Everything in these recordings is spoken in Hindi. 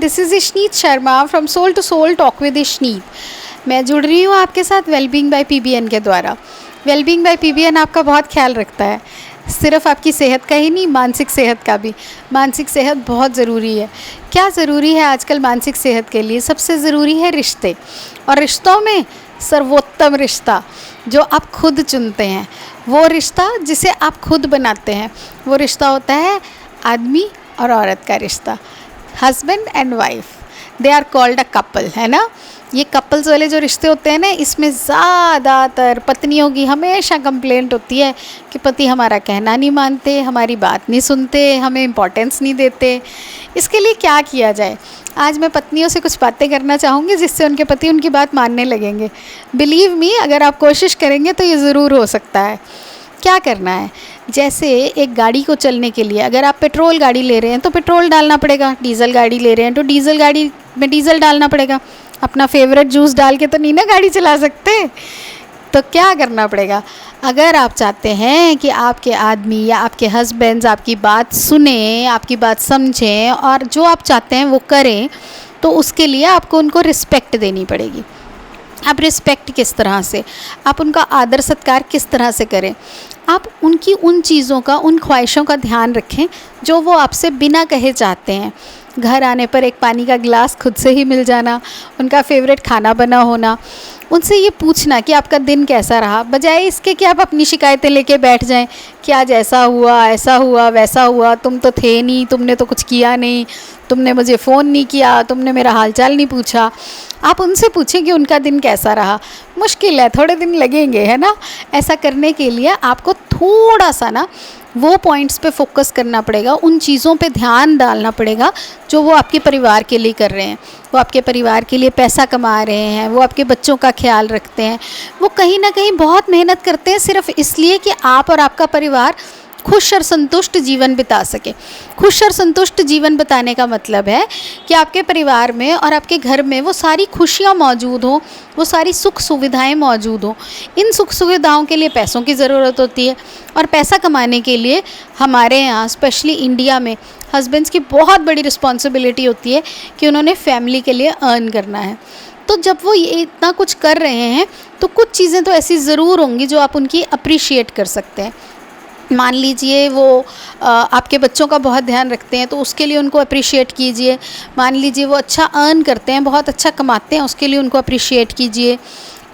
This is Ishneet Sharma from soul to soul talk with Ishneet. मैं जुड़ रही हूँ आपके साथ वेलबींग बाय पीबीएन के द्वारा। वेलबींग बाय पीबीएन आपका बहुत ख्याल रखता है, सिर्फ आपकी सेहत का ही नहीं, मानसिक सेहत का भी। मानसिक सेहत बहुत ज़रूरी है। क्या ज़रूरी है आजकल मानसिक सेहत के लिए? सबसे ज़रूरी है रिश्ते, और रिश्तों में सर्वोत्तम रिश्ता जो आप खुद चुनते हैं, वो रिश्ता जिसे आप खुद बनाते हैं, वो रिश्ता होता है आदमी और औरत का रिश्ता। Husband and wife, they are called a couple, है ना। ये कपल्स वाले जो रिश्ते होते हैं ना, इसमें ज़्यादातर पत्नियों की हमेशा कंप्लेंट होती है कि पति हमारा कहना नहीं मानते, हमारी बात नहीं सुनते, हमें इम्पोर्टेंस नहीं देते। इसके लिए क्या किया जाए? आज मैं पत्नियों से कुछ बातें करना चाहूँगी जिससे उनके पति उनकी बात मानने लगेंगे। बिलीव मी, अगर आप कोशिश करेंगे तो ये ज़रूर हो सकता है। क्या करना है? जैसे एक गाड़ी को चलने के लिए अगर आप पेट्रोल गाड़ी ले रहे हैं तो पेट्रोल डालना पड़ेगा, डीजल गाड़ी ले रहे हैं तो डीजल गाड़ी में डीजल डालना पड़ेगा। अपना फेवरेट जूस डाल के तो नहीं ना गाड़ी चला सकते। तो क्या करना पड़ेगा? अगर आप चाहते हैं कि आपके आदमी या आपके हस्बैंड्स आपकी बात सुने, आपकी बात समझें और जो आप चाहते हैं वो करें, तो उसके लिए आपको उनको रिस्पेक्ट देनी पड़ेगी। आप रिस्पेक्ट किस तरह से, आप उनका आदर सत्कार किस तरह से करें? आप उनकी उन चीज़ों का, उन ख्वाहिशों का ध्यान रखें जो वो आपसे बिना कहे चाहते हैं। घर आने पर एक पानी का गिलास खुद से ही मिल जाना, उनका फेवरेट खाना बना होना, उनसे ये पूछना कि आपका दिन कैसा रहा, बजाय इसके कि आप अपनी शिकायतें लेके बैठ जाएं कि आज ऐसा हुआ, ऐसा हुआ, वैसा हुआ, तुम तो थे नहीं, तुमने तो कुछ किया नहीं, तुमने मुझे फ़ोन नहीं किया, तुमने मेरा हालचाल नहीं पूछा। आप उनसे पूछें कि उनका दिन कैसा रहा। मुश्किल है, थोड़े दिन लगेंगे, है ना। ऐसा करने के लिए आपको थोड़ा सा ना वो पॉइंट्स पे फोकस करना पड़ेगा, उन चीज़ों पे ध्यान डालना पड़ेगा जो वो आपके परिवार के लिए कर रहे हैं। वो आपके परिवार के लिए पैसा कमा रहे हैं, वो आपके बच्चों का ख्याल रखते हैं, वो कहीं ना कहीं बहुत मेहनत करते हैं सिर्फ इसलिए कि आप और आपका परिवार खुश और संतुष्ट जीवन बिता सके। खुश और संतुष्ट जीवन बिताने का मतलब है कि आपके परिवार में और आपके घर में वो सारी खुशियाँ मौजूद हों, वो सारी सुख सुविधाएं मौजूद हों। इन सुख सुविधाओं के लिए पैसों की ज़रूरत होती है, और पैसा कमाने के लिए हमारे यहाँ स्पेशली इंडिया में हस्बैंड्स की बहुत बड़ी रिस्पॉन्सिबिलिटी होती है कि उन्होंने फैमिली के लिए अर्न करना है। तो जब वो ये इतना कुछ कर रहे हैं तो कुछ चीज़ें तो ऐसी ज़रूर होंगी जो आप उनकी अप्रिशिएट कर सकते हैं। मान लीजिए वो आपके बच्चों का बहुत ध्यान रखते हैं तो उसके लिए उनको अप्रिशिएट कीजिए। मान लीजिए वो अच्छा अर्न करते हैं, बहुत अच्छा कमाते हैं, उसके लिए उनको अप्रिशिएट कीजिए।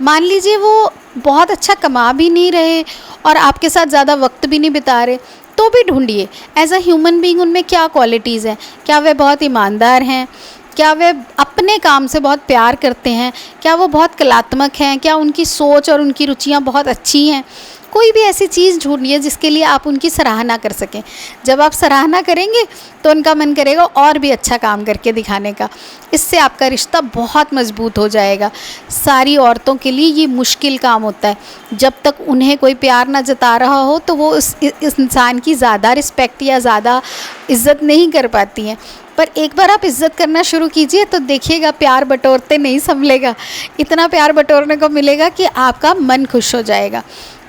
मान लीजिए वो बहुत अच्छा कमा भी नहीं रहे और आपके साथ ज़्यादा वक्त भी नहीं बिता रहे, तो भी ढूंढिए एज अ ह्यूमन बीइंग उनमें क्या क्वालिटीज़ हैं। क्या वे बहुत ईमानदार हैं? क्या वे अपने काम से बहुत प्यार करते हैं? क्या वो बहुत कलात्मक हैं? क्या उनकी सोच और उनकी रुचियाँ बहुत अच्छी हैं? कोई भी ऐसी चीज़ ढूंढिए जिसके लिए आप उनकी सराहना कर सकें। जब आप सराहना करेंगे तो उनका मन करेगा और भी अच्छा काम करके दिखाने का। इससे आपका रिश्ता बहुत मजबूत हो जाएगा। सारी औरतों के लिए ये मुश्किल काम होता है। जब तक उन्हें कोई प्यार ना जता रहा हो तो वो इस इंसान की ज़्यादा रिस्पेक्ट या ज़्यादा इज़्ज़त नहीं कर पाती हैं। पर एक बार आप इज़्ज़त करना शुरू कीजिए तो देखिएगा, प्यार बटोरते नहीं संभलेगा। इतना प्यार बटोरने को मिलेगा कि आपका मन खुश हो जाएगा।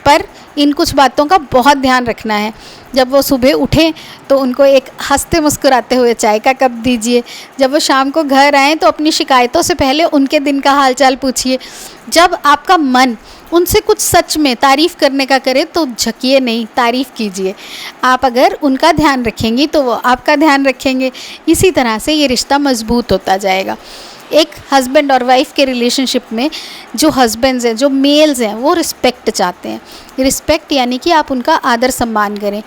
पर इन कुछ बातों का बहुत ध्यान रखना है। जब वो सुबह उठें तो उनको एक हंसते मुस्कुराते हुए चाय का कप दीजिए। जब वो शाम को घर आएँ तो अपनी शिकायतों से पहले उनके दिन का हालचाल पूछिए। जब आपका मन उनसे कुछ सच में तारीफ़ करने का करे तो झकिए नहीं, तारीफ़ कीजिए। आप अगर उनका ध्यान रखेंगी तो वो आपका ध्यान रखेंगे। इसी तरह से ये रिश्ता मजबूत होता जाएगा। एक हस्बैंड और वाइफ के रिलेशनशिप में जो हस्बैंड्स हैं, जो मेल्स हैं, वो रिस्पेक्ट चाहते हैं। रिस्पेक्ट यानी कि आप उनका आदर सम्मान करें,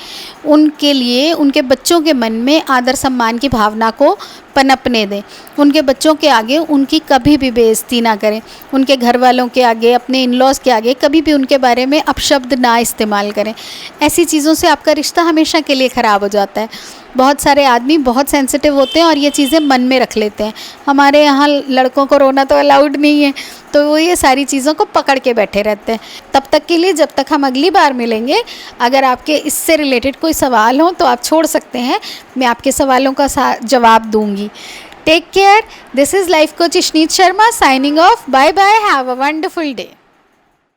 उनके लिए उनके बच्चों के मन में आदर सम्मान की भावना को पनपने दें। उनके बच्चों के आगे उनकी कभी भी बेइज्जती ना करें। उनके घर वालों के आगे, अपने इन-लॉज़ के आगे कभी भी उनके बारे में अपशब्द ना इस्तेमाल करें। ऐसी चीज़ों से आपका रिश्ता हमेशा के लिए ख़राब हो जाता है। बहुत सारे आदमी बहुत सेंसिटिव होते हैं और ये चीज़ें मन में रख लेते हैं। हमारे यहाँ लड़कों को रोना तो अलाउड नहीं है, तो वो ये सारी चीज़ों को पकड़ के बैठे रहते हैं। तब तक के लिए, जब तक हम अगली बार मिलेंगे, अगर आपके इससे रिलेटेड कोई सवाल हो तो आप छोड़ सकते हैं, मैं आपके सवालों का जवाब दूंगी। Take care. This is life coach Ishneet Sharma signing off. Bye bye. Have a wonderful day.